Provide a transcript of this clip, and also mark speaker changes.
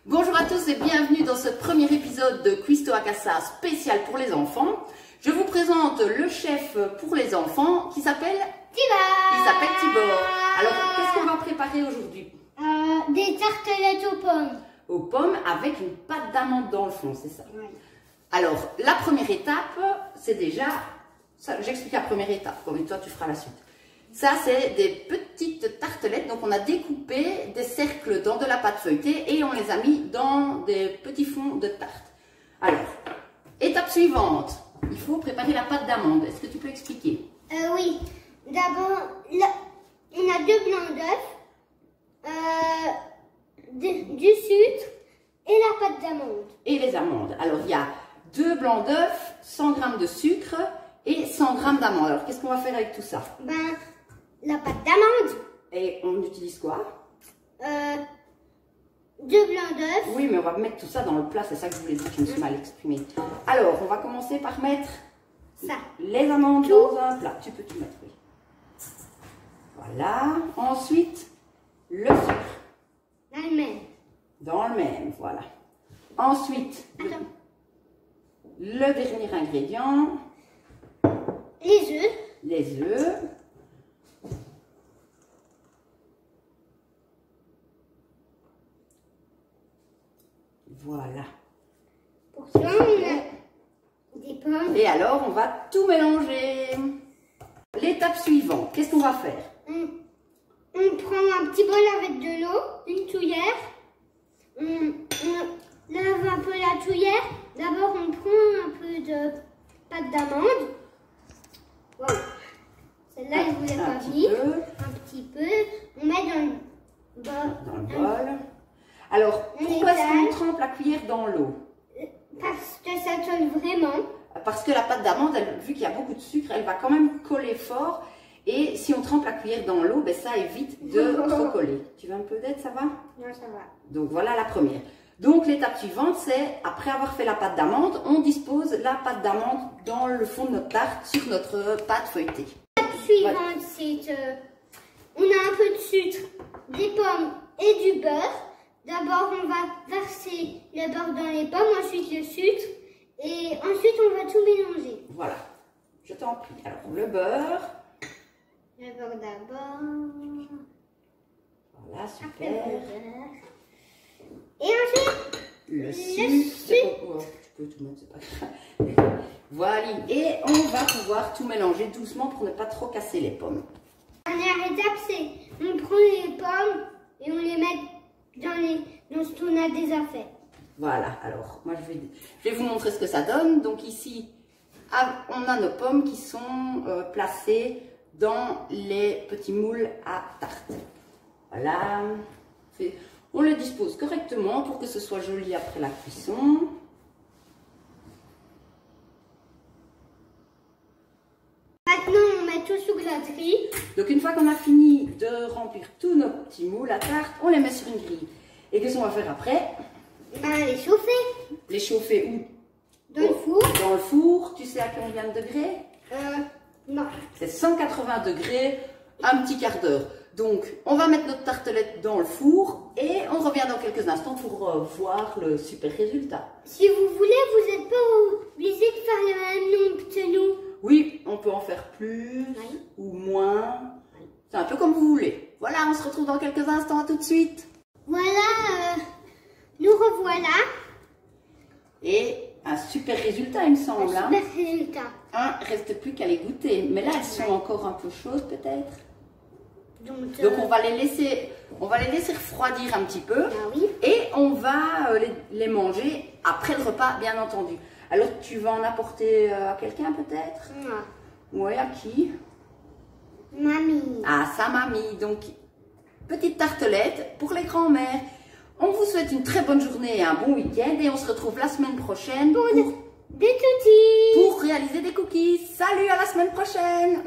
Speaker 1: Bonjour à tous et bienvenue dans ce premier épisode de Cuisto a Casa spécial pour les enfants. Je vous présente le chef pour les enfants qui s'appelle Tibor. Alors, qu'est-ce qu'on va préparer aujourd'hui?
Speaker 2: Des tartelettes aux pommes.
Speaker 1: Aux pommes avec une pâte d'amande dans le fond, c'est ça?
Speaker 2: Oui.
Speaker 1: Alors, la première étape, c'est déjà... J'explique la première étape, comme toi tu feras la suite. Ça, c'est des petites tartelettes. Donc, on a découpé des cercles dans de la pâte feuilletée et on les a mis dans des petits fonds de tarte. Alors, étape suivante. Il faut préparer la pâte d'amande. Est-ce que tu peux expliquer?
Speaker 2: Oui. D'abord, on a 2 blancs d'œufs, du sucre et la pâte d'amande.
Speaker 1: Et les amandes. Alors, il y a 2 blancs d'œufs, 100 g de sucre et 100 g d'amandes. Alors, qu'est-ce qu'on va faire avec tout ça?
Speaker 2: La pâte d'amande.
Speaker 1: Et on utilise quoi?
Speaker 2: 2 blancs d'œufs.
Speaker 1: Oui, mais on va mettre tout ça dans le plat, c'est ça que je voulais dire, je me suis mal exprimée. Alors, on va commencer par mettre les amandes dans un plat. Tu peux tout mettre, oui. Voilà. Ensuite, le sucre.
Speaker 2: Dans le même.
Speaker 1: Dans le même, voilà. Ensuite, le dernier ingrédient.
Speaker 2: Les œufs.
Speaker 1: Les œufs. Voilà.
Speaker 2: Pour ça, on a des pommes.
Speaker 1: Et alors, on va tout mélanger. L'étape suivante, qu'est-ce qu'on va faire?
Speaker 2: On prend un petit bol avec de l'eau, une touillère. On lave un peu la touillère. D'abord, on prend un peu de pâte d'amande. Wow. Celle-là, je ne voulais pas venir. Un petit peu. On met dans le bol.
Speaker 1: Alors, pourquoi est-ce qu'on trempe la cuillère dans l'eau?
Speaker 2: Parce que ça colle vraiment.
Speaker 1: Parce que la pâte d'amande, vu qu'il y a beaucoup de sucre, elle va quand même coller fort. Et si on trempe la cuillère dans l'eau, ben ça évite de trop coller. Tu veux un peu d'aide, ça va?
Speaker 2: Non, ça va.
Speaker 1: Donc voilà la première. Donc l'étape suivante, c'est après avoir fait la pâte d'amande, on dispose la pâte d'amande dans le fond de notre tarte sur notre pâte feuilletée.
Speaker 2: L'étape suivante, c'est on a un peu de sucre, des pommes et du beurre. D'abord, on va verser le beurre dans les pommes, ensuite le sucre, et ensuite on va tout mélanger.
Speaker 1: Voilà, je t'en prie. Alors, le beurre.
Speaker 2: Le beurre d'abord.
Speaker 1: Voilà, super.
Speaker 2: Après le beurre. Et ensuite,
Speaker 1: le sucre. Oh, tu peux tout mettre, c'est pas grave. Voilà, et on va pouvoir tout mélanger doucement pour ne pas trop casser les pommes.
Speaker 2: La dernière étape, c'est on prend les pommes et on les met dans ce qu'on a déjà fait.
Speaker 1: Voilà, alors moi je vais vous montrer ce que ça donne. Donc ici, on a nos pommes qui sont placées dans les petits moules à tarte. Voilà, on les dispose correctement pour que ce soit joli après la cuisson.
Speaker 2: Maintenant, on met tout sous gratterie.
Speaker 1: Donc une fois qu'on a fini de remplir tous nos petits moules à tarte, on les met sur une grille. Et qu'est-ce qu'on va faire après?
Speaker 2: Les chauffer.
Speaker 1: Les chauffer où?
Speaker 2: Dans le four.
Speaker 1: Dans le four, tu sais à combien de degrés?
Speaker 2: Non.
Speaker 1: C'est 180 degrés, un petit quart d'heure. Donc on va mettre notre tartelette dans le four et on revient dans quelques instants pour voir le super résultat.
Speaker 2: Si vous voulez, vous n'êtes pas obligé de faire le même nombre que nous.
Speaker 1: Oui, on peut en faire plus ou moins. C'est un peu comme vous voulez. Voilà, on se retrouve dans quelques instants, à tout de suite.
Speaker 2: Voilà, nous revoilà.
Speaker 1: Et un super résultat, il me semble.
Speaker 2: Un super résultat.
Speaker 1: Reste plus qu'à les goûter. Mais là, elles sont encore un peu chaudes, peut-être.
Speaker 2: Donc
Speaker 1: on va les laisser refroidir un petit peu.
Speaker 2: Oui.
Speaker 1: Et on va les manger après le repas, bien entendu. Alors, tu vas en apporter à quelqu'un, peut-être?
Speaker 2: Non.
Speaker 1: Oui, à qui?
Speaker 2: Mamie.
Speaker 1: À sa mamie. Donc, petite tartelette pour les grands-mères. On vous souhaite une très bonne journée et un bon week-end. Et on se retrouve la semaine prochaine
Speaker 2: Des toutis.
Speaker 1: pour réaliser des cookies. Salut, à la semaine prochaine!